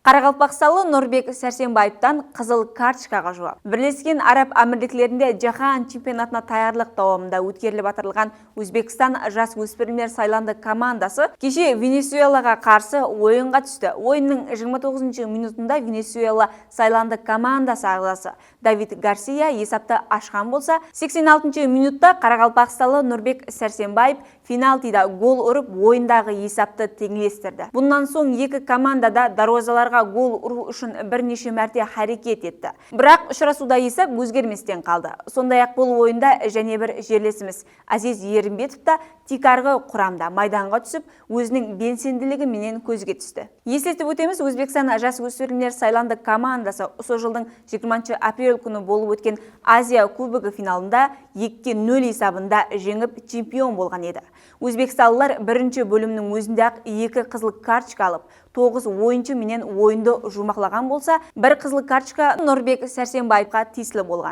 Қарақалпақсталы Нұрбек Сәрсенбаевтан қызыл карточкаға жауап. Бірлескен Араб Әмірліктерінде жаһан чемпионатына таярлық дауамында өткеріліп атырылған Өзбекстан жас өспірімдер сайланды командасы кеше Венесуэлаға қарсы ойынға түсті. Ойынның 29 минутында Венесуэла сайланды командасы ағзасы Давид Гарсия есапты ашқан болса, 86 минутта Қарақалпақсталы Нұрбек Сәрсенбаев финалтида гол ұрып ойындағы есапты теңелестірді. Бұнан соң екі командада дарвозаларға гол ұру үшін бірнеше мәрте харекет етті. Бірақ ұшырасуда есеп өзгерместен қалды. Сондай-ақ бұл ойында және бір жерлесіміз Азиз Ерімбетов та тикарғы құрамда майданға түсіп, өзінің белсенділігі менен көзге түсті. Есетіп өтеміз, Өзбекстан жас өспірімдер сайланды командасы осы жылдың 20 апрель күні болып өткен Азия кубогы финалында 2-0 есабында жеңіп чемпион болған еді. Өзбекстандылар бірінші бөлімнің өзінде-ақ 2 қызыл карточка алып, 9 ойыншы менен ойынды жұмақлаған болса, бір қызыл карточка Нұрбек Сәрсенбаевқа тиесілі болған.